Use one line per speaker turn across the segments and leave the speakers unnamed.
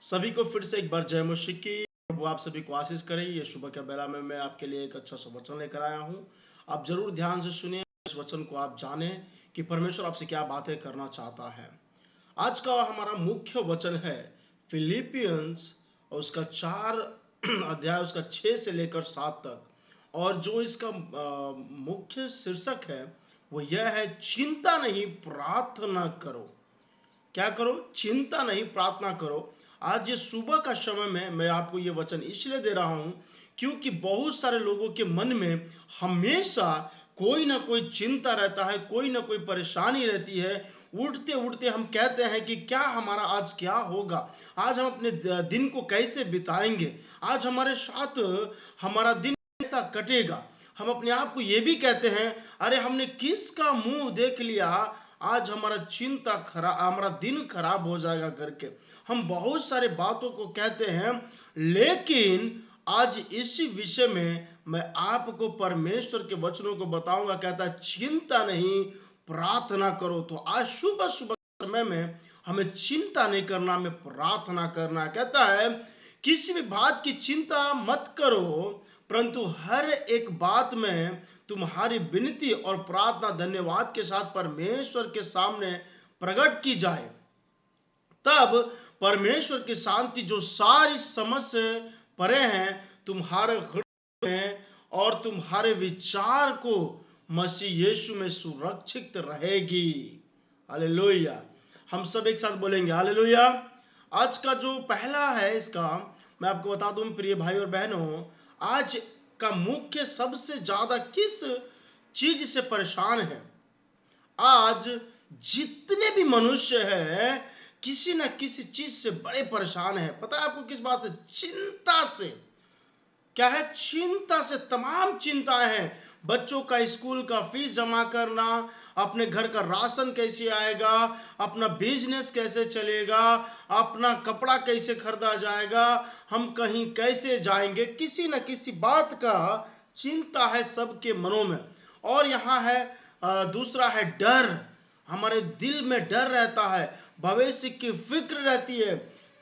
सभी को फिर से एक बार जय मसीह की। प्रभु आप सभी को आशीष करे। ये सुबह के बेला में मैं आपके लिए एक अच्छा सा वचन लेकर आया हूँ। आप जरूर ध्यान से सुनिए, इस वचन को आप जाने कि परमेश्वर आपसे क्या बातें करना चाहता है। आज का हमारा मुख्य वचन है फिलिपियंस और उसका 4 अध्याय, उसका 6 से लेकर 7 तक। और जो इसका मुख्य शीर्षक है वो यह है, चिंता नहीं प्रार्थना करो। क्या करो? चिंता नहीं प्रार्थना करो। आज ये सुबह का समय में मैं आपको ये वचन इसलिए दे रहा हूं क्योंकि बहुत सारे लोगों के मन में हमेशा कोई ना कोई चिंता रहता है, कोई ना कोई परेशानी रहती है। उठते उठते हम कहते हैं कि क्या हमारा आज क्या होगा, आज हम अपने दिन को कैसे बिताएंगे, आज हमारे साथ हमारा दिन कैसा कटेगा। हम अपने आप को ये भी कहते हैं, अरे हमने किसका मुंह देख लिया, आज हमारा दिन खराब हो जाएगा करके हम बहुत सारे बातों को कहते हैं। लेकिन आज इसी विषय में मैं आपको परमेश्वर के वचनों को बताऊंगा। कहता है चिंता नहीं प्रार्थना करो। तो आज सुबह सुबह समय में हमें चिंता नहीं करना, हमें प्रार्थना करना। कहता है किसी भी बात की चिंता मत करो, परंतु हर एक बात में तुम्हारी विनती और प्रार्थना धन्यवाद के साथ परमेश्वर के सामने प्रकट की जाए। तब परमेश्वर की शांति जो सारी समझ से परे हैं तुम्हारे हृदय में और तुम्हारे विचार को मसीह यीशु में सुरक्षित रहेगी। हालेलुया। हम सब एक साथ बोलेंगे हालेलुया। आज का जो पहला है इसका मैं आपको बता दूं प्रिय भाई और बहनों, आज का मुख्य सबसे ज्यादा किस चीज से परेशान है। आज जितने भी मनुष्य हैं किसी न किसी चीज से बड़े परेशान है। पता है आपको किस बात से? चिंता से। क्या है? चिंता से। तमाम चिंताएं हैं। बच्चों का स्कूल का फीस जमा करना, अपने घर का राशन कैसे आएगा, अपना बिजनेस कैसे चलेगा, अपना कपड़ा कैसे खरीदा जाएगा, हम कहीं कैसे जाएंगे, किसी न किसी बात का चिंता है सबके मनों में। और यहाँ है दूसरा है डर। हमारे दिल में डर रहता है, भविष्य की फिक्र रहती है।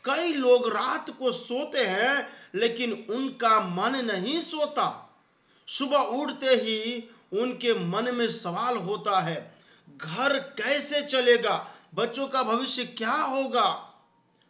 कई लोग रात को सोते हैं लेकिन उनका मन नहीं सोता। सुबह उठते ही उनके मन में सवाल होता है, घर कैसे चलेगा, बच्चों का भविष्य क्या होगा,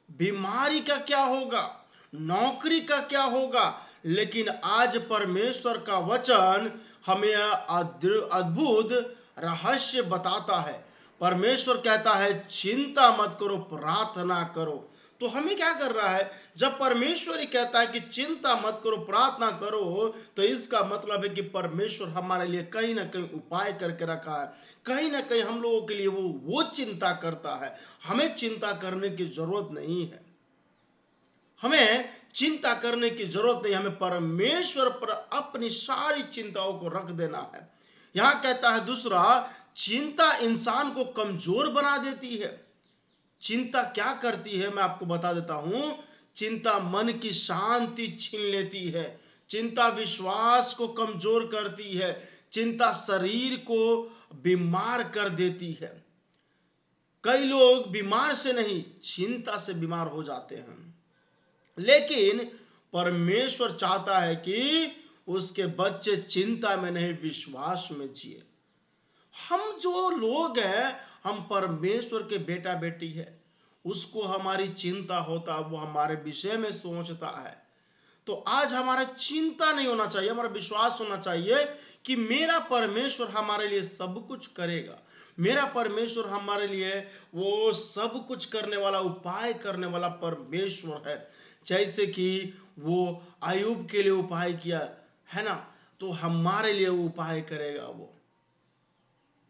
बीमारी का क्या होगा, नौकरी का क्या होगा। लेकिन आज परमेश्वर का वचन हमें अद्भुत रहस्य बताता है। परमेश्वर कहता है चिंता मत करो प्रार्थना करो। तो हमें क्या कर रहा है? जब परमेश्वर ही कहता है कि चिंता मत करो प्रार्थना करो, तो इसका मतलब है कि परमेश्वर हमारे लिए कहीं ना कहीं उपाय करके रखा है। कहीं ना कहीं हम लोगों के लिए वो चिंता करता है। हमें चिंता करने की जरूरत नहीं है। हमें चिंता करने की जरूरत नहीं। हमें परमेश्वर पर अपनी सारी चिंताओं को रख देना है। यहां कहता है दूसरा, चिंता इंसान को कमजोर बना देती है। चिंता क्या करती है मैं आपको बता देता हूं। चिंता मन की शांति छीन लेती है। चिंता विश्वास को कमजोर करती है। चिंता शरीर को बीमार कर देती है। कई लोग बीमार से नहीं, चिंता से बीमार हो जाते हैं। लेकिन परमेश्वर चाहता है कि उसके बच्चे चिंता में नहीं विश्वास में जिए। हम जो लोग हैं, हम परमेश्वर के बेटा बेटी है, उसको हमारी चिंता होता, वो हमारे विषय में सोचता है। तो आज हमारा चिंता नहीं होना चाहिए, हमारा विश्वास होना चाहिए कि मेरा परमेश्वर हमारे लिए सब कुछ करेगा। मेरा परमेश्वर हमारे लिए वो सब कुछ करने वाला, उपाय करने वाला परमेश्वर है। जैसे कि वो आयुब के लिए उपाय किया है ना, तो हमारे लिए वो उपाय करेगा। वो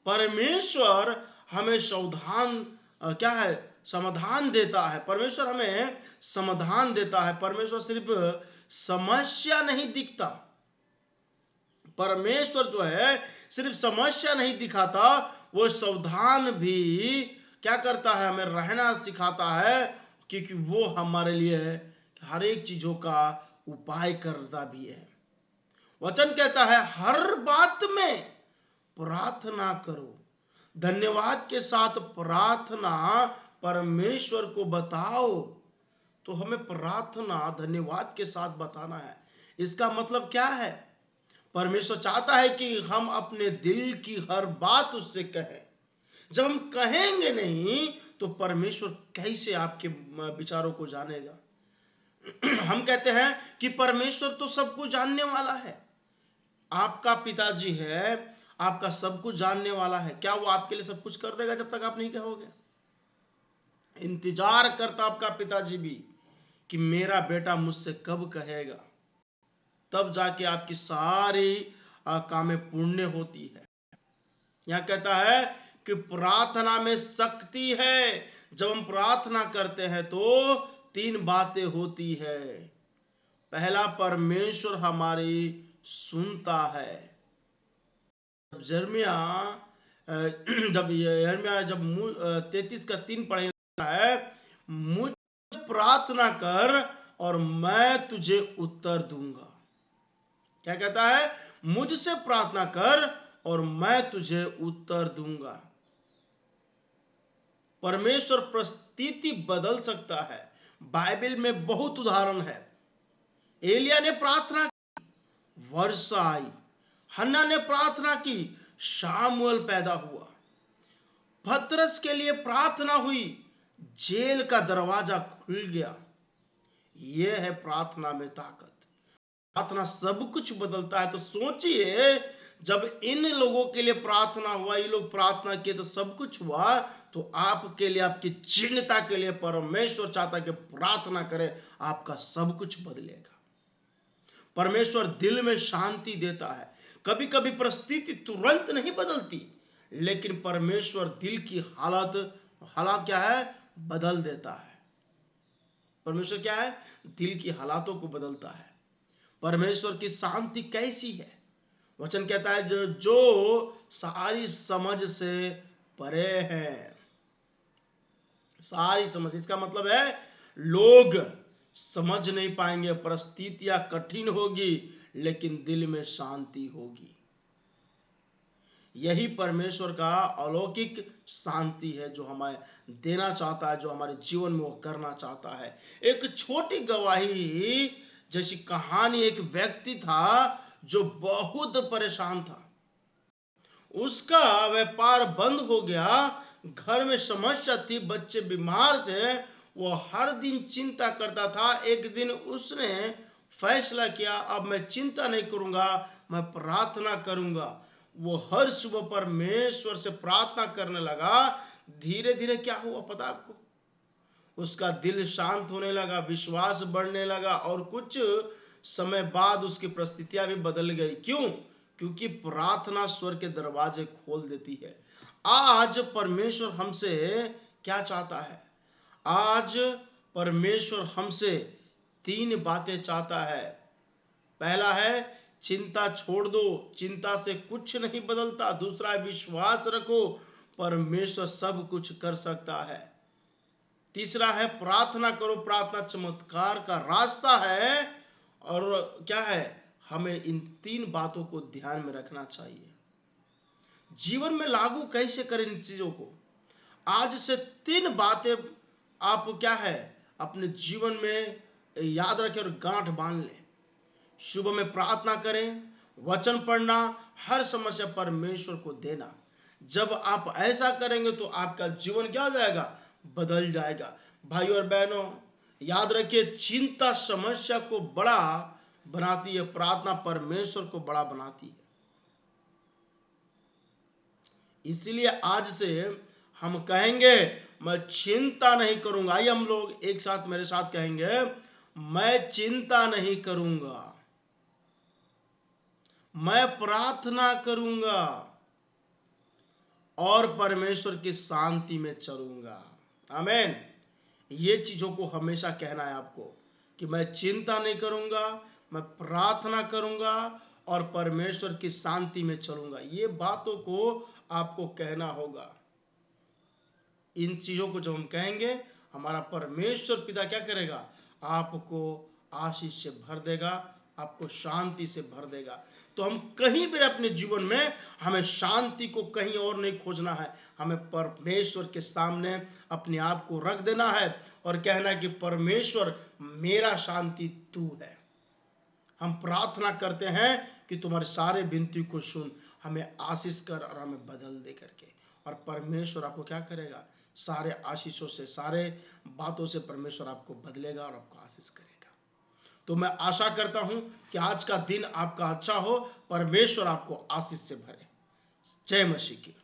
परमेश्वर हमें सावधान क्या है, समाधान देता है। परमेश्वर हमें समाधान देता है। परमेश्वर सिर्फ समस्या नहीं दिखता। परमेश्वर जो है सिर्फ समस्या नहीं दिखाता, वो सावधान भी क्या करता है, हमें रहना सिखाता है। क्योंकि वो हमारे लिए हर एक चीजों का उपाय करता भी है। वचन कहता है हर बात में प्रार्थना करो, धन्यवाद के साथ प्रार्थना परमेश्वर को बताओ। तो हमें प्रार्थना धन्यवाद के साथ बताना है। इसका मतलब क्या है? परमेश्वर चाहता है कि हम अपने दिल की हर बात उससे कहें। जब हम कहेंगे नहीं तो परमेश्वर कैसे आपके विचारों को जानेगा? हम कहते हैं कि परमेश्वर तो सब कुछ जानने वाला है। आपका पिताजी है, आपका सब कुछ जानने वाला है। क्या वो आपके लिए सब कुछ कर देगा जब तक आप नहीं कहोगे? इंतजार करता आपका पिताजी भी कि मेरा बेटा मुझसे कब कहेगा, तब जाके आपकी सारी कामें पूर्ण होती है। यहां कहता है कि प्रार्थना में शक्ति है। जब हम प्रार्थना करते हैं तो 3 बातें होती है। पहला, परमेश्वर हमारी सुनता है। यिर्मयाह जब 33 का 3 पढ़े है, मुझ प्रार्थना कर और मैं तुझे उत्तर दूंगा। क्या कहता है? मुझसे प्रार्थना कर और मैं तुझे उत्तर दूंगा। परमेश्वर परिस्थिति बदल सकता है। बाइबल में बहुत उदाहरण है। एलिया ने प्रार्थना की, वर्षा आई। हन्ना ने प्रार्थना की, शामुएल पैदा हुआ। पतरस के लिए प्रार्थना हुई, जेल का दरवाजा खुल गया। यह है प्रार्थना में ताकत। प्रार्थना सब कुछ बदलता है। तो सोचिए, जब इन लोगों के लिए प्रार्थना हुआ, ये लोग प्रार्थना किए तो सब कुछ हुआ, तो आपके लिए, आपकी चिन्हता के लिए परमेश्वर चाहता कि प्रार्थना करें, आपका सब कुछ बदलेगा। परमेश्वर दिल में शांति देता है। कभी कभी परिस्थिति तुरंत नहीं बदलती, लेकिन परमेश्वर दिल की हालात क्या है? बदल देता है। परमेश्वर क्या है? दिल की हालातों को बदलता है। परमेश्वर की शांति कैसी है? वचन कहता है जो सारी समझ से परे है। सारी समझ, इसका मतलब है लोग समझ नहीं पाएंगे, परिस्थितियां कठिन होगी, लेकिन दिल में शांति होगी। यही परमेश्वर का अलौकिक शांति है जो हमें देना चाहता है, जो हमारे जीवन में वो करना चाहता है। एक छोटी गवाही जैसी कहानी। एक व्यक्ति था जो बहुत परेशान था। उसका व्यापार बंद हो गया, घर में समस्या थी, बच्चे बीमार थे। वो हर दिन चिंता करता था। एक दिन उसने फैसला किया, अब मैं चिंता नहीं करूंगा, मैं प्रार्थना करूंगा। वो हर सुबह परमेश्वर से प्रार्थना करने लगा। धीरे धीरे क्या हुआ पता आपको? उसका दिल शांत होने लगा, विश्वास बढ़ने लगा, और कुछ समय बाद उसकी परिस्थितियां भी बदल गई। क्यों? क्योंकि प्रार्थना स्वर के दरवाजे खोल देती है। आज परमेश्वर हमसे क्या चाहता है? आज परमेश्वर हमसे 3 बातें चाहता है। पहला है, चिंता छोड़ दो, चिंता से कुछ नहीं बदलता। दूसरा है, विश्वास रखो, परमेश्वर सब कुछ कर सकता है। तीसरा है, प्रार्थना करो, प्रार्थना चमत्कार का रास्ता है। और क्या है? हमें इन 3 बातों को ध्यान में रखना चाहिए। जीवन में लागू कैसे करें इन चीजों को? आज से 3 बातें आप क्या है अपने जीवन में याद रखें और गांठ बांध लें। सुबह में प्रार्थना करें, वचन पढ़ना, हर समस्या परमेश्वर को देना। जब आप ऐसा करेंगे तो आपका जीवन क्या हो जाएगा? बदल जाएगा। भाइयों और बहनों, याद रखिए, चिंता समस्या को बड़ा बनाती है, प्रार्थना परमेश्वर को बड़ा बनाती है। इसलिए आज से हम कहेंगे, मैं चिंता नहीं करूंगा। आइए हम लोग एक साथ मेरे साथ कहेंगे, मैं चिंता नहीं करूंगा, मैं प्रार्थना करूंगा और परमेश्वर की शांति में चलूंगा। आमीन। ये चीजों को हमेशा कहना है आपको कि मैं चिंता नहीं करूंगा, मैं प्रार्थना करूंगा और परमेश्वर की शांति में चलूंगा। ये बातों को आपको कहना होगा। इन चीजों को जब हम कहेंगे, हमारा परमेश्वर पिता क्या करेगा? आपको आशीष से भर देगा, आपको शांति से भर देगा। तो हम कहीं भी अपने जीवन में हमें शांति को कहीं और नहीं खोजना है, हमें परमेश्वर के सामने अपने आप को रख देना है और कहना कि परमेश्वर मेरा शांति तू है। हम प्रार्थना करते हैं कि तुम्हारे सारे विनती को सुन, हमें आशीष कर और हमें बदल दे करके। और परमेश्वर आपको क्या करेगा, सारे आशीषों से, सारे बातों से परमेश्वर आपको बदलेगा और आपको आशीष करेगा। तो मैं आशा करता हूं कि आज का दिन आपका अच्छा हो, परमेश्वर आपको आशीष से भरे। जय मसीह की।